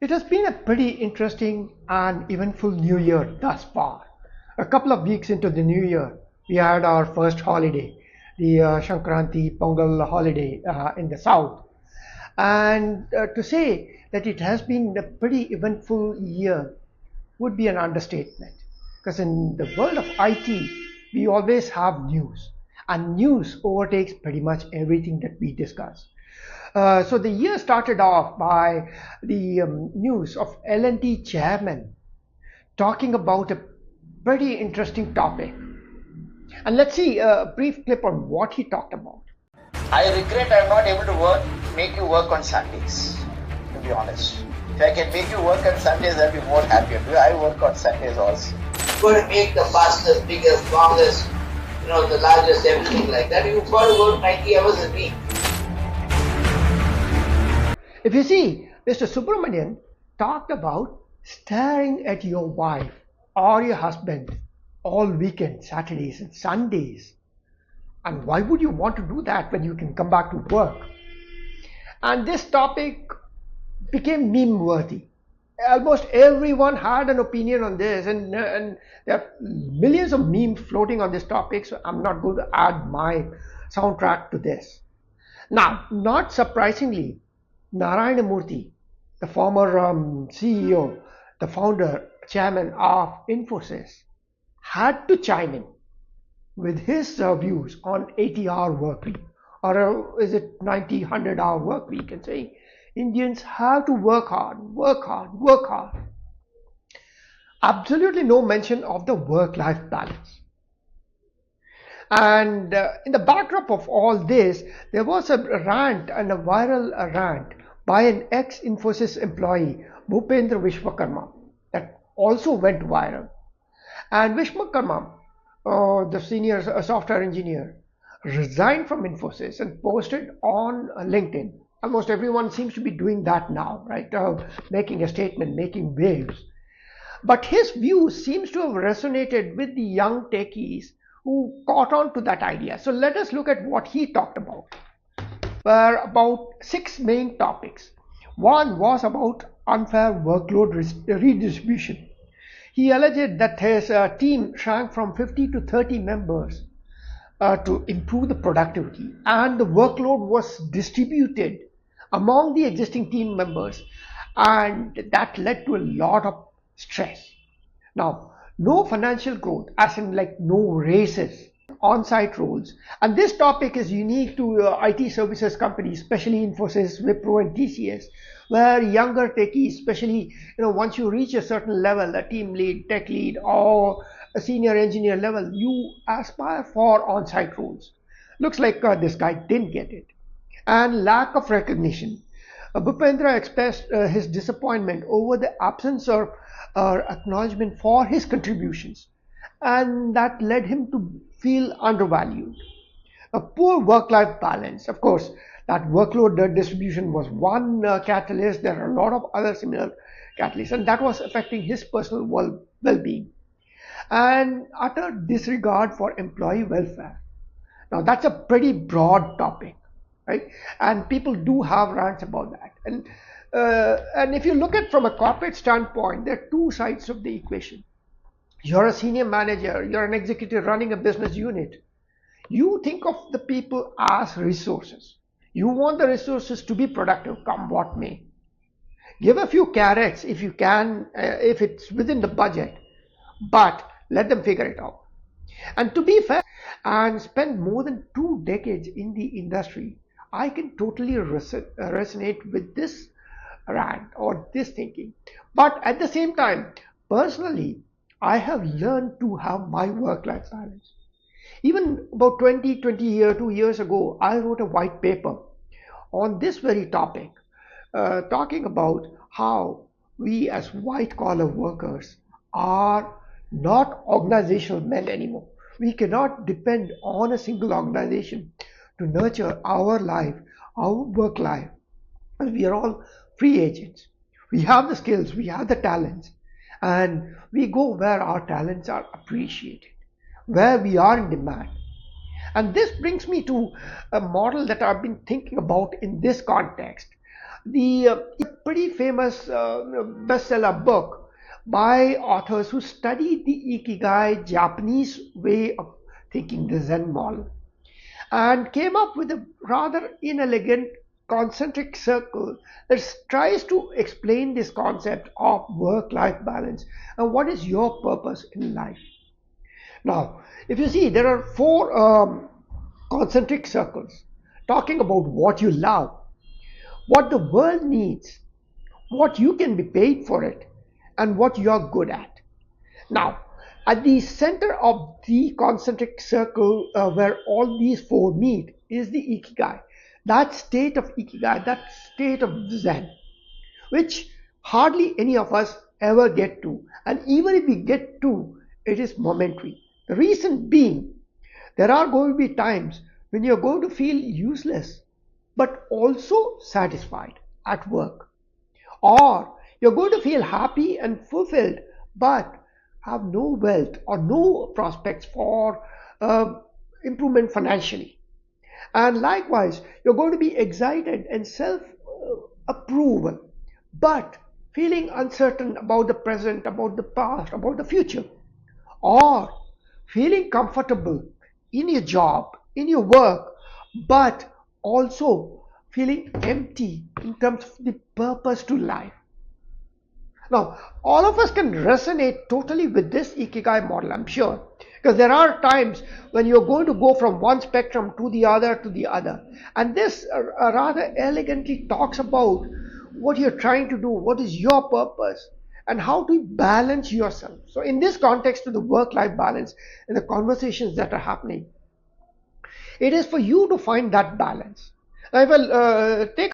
It has been a pretty interesting and eventful new year thus far. A couple of weeks into the new year, we had our first holiday, the Shankranti Pongal holiday in the south. And to say that it has been a pretty eventful year would be an understatement. Because in the world of IT, we always have news, and news overtakes pretty much everything that we discuss. So the year started off by the news of L&T chairman talking about a pretty interesting topic. And let's see a brief clip on what he talked about. I regret I'm not able to make you work on Sundays, to be honest. If I can make you work on Sundays, I'll be more happier. I work on Sundays also. You've got to make the fastest, biggest, strongest, the largest, everything like that. You've got to work 90 hours a week. If you see, Mr. Subramanian talked about staring at your wife or your husband all weekend, Saturdays and Sundays. And why would you want to do that when you can come back to work? And this topic became meme-worthy. Almost everyone had an opinion on this, and there are millions of memes floating on this topic, so I'm not going to add my soundtrack to this. Now, not surprisingly, Narayana Murthy, the former CEO, the founder, chairman of Infosys, had to chime in with his views on 80-hour work week, or is it 90, 100-hour work week, and say Indians have to work hard, work hard, work hard. Absolutely no mention of the work-life balance. And in the backdrop of all this, there was a rant and a viral rant by an ex-Infosys employee, Bhupendra Vishwakarma, that also went viral. And Vishwakarma, the senior software engineer, resigned from Infosys and posted on LinkedIn. Almost everyone seems to be doing that now, right? Making a statement, making waves. But his view seems to have resonated with the young techies who caught on to that idea. So let us look at what he talked about. Were about 6 main topics. One was about unfair workload redistribution. He alleged that his team shrank from 50 to 30 members to improve the productivity, and the workload was distributed among the existing team members, and that led to a lot of stress. Now, no financial growth, as in like no raises, on-site roles, and this topic is unique to IT services companies, especially Infosys, Wipro, and TCS, where younger techies, especially once you reach a certain level, a team lead, tech lead, or a senior engineer level, you aspire for on-site roles. Looks like this guy didn't get it. And lack of recognition. Bhupendra expressed his disappointment over the absence of acknowledgement for his contributions, and that led him to feel undervalued. A poor work-life balance, of course, that workload distribution was one catalyst. There are a lot of other similar catalysts, and that was affecting his personal well-being. And utter disregard for employee welfare. Now, that's a pretty broad topic, right? And people do have rants about that. And if you look at from a corporate standpoint, there are two sides of the equation. You're a senior manager, you're an executive running a business unit. You think of the people as resources. You want the resources to be productive, come what may. Give a few carrots if you can, if it's within the budget, but let them figure it out. And to be fair, and spend more than 2 decades in the industry, I can totally resonate with this rant or this thinking. But at the same time, personally, I have learned to have my work-life balance. Even about 2 years ago, I wrote a white paper on this very topic, talking about how we as white-collar workers are not organizational men anymore. We cannot depend on a single organization to nurture our life, our work life. We are all free agents. We have the skills, we have the talents, and we go where our talents are appreciated, where we are in demand. And this brings me to a model that I've been thinking about in this context. It's a pretty famous bestseller book by authors who studied the Ikigai Japanese way of thinking, the Zen model, and came up with a rather inelegant concentric circle that tries to explain this concept of work-life balance and what is your purpose in life. Now, if you see, there are four concentric circles talking about what you love, what the world needs, what you can be paid for it, and what you're good at. Now, at the center of the concentric circle where all these four meet is the Ikigai. That state of Ikigai, that state of Zen, which hardly any of us ever get to. And even if we get to, it is momentary. The reason being, there are going to be times when you're going to feel useless, but also satisfied at work. Or you're going to feel happy and fulfilled, but have no wealth or no prospects for improvement financially. And likewise, you're going to be excited and self approval, but feeling uncertain about the present, about the past, about the future. Or feeling comfortable in your job, in your work, but also feeling empty in terms of the purpose to life. Now, all of us can resonate totally with this Ikigai model, I'm sure, because there are times when you're going to go from one spectrum to the other to the other. And this rather elegantly talks about what you're trying to do, what is your purpose, and how to balance yourself. So, in this context to the work-life balance and the conversations that are happening, it is for you to find that balance. I will take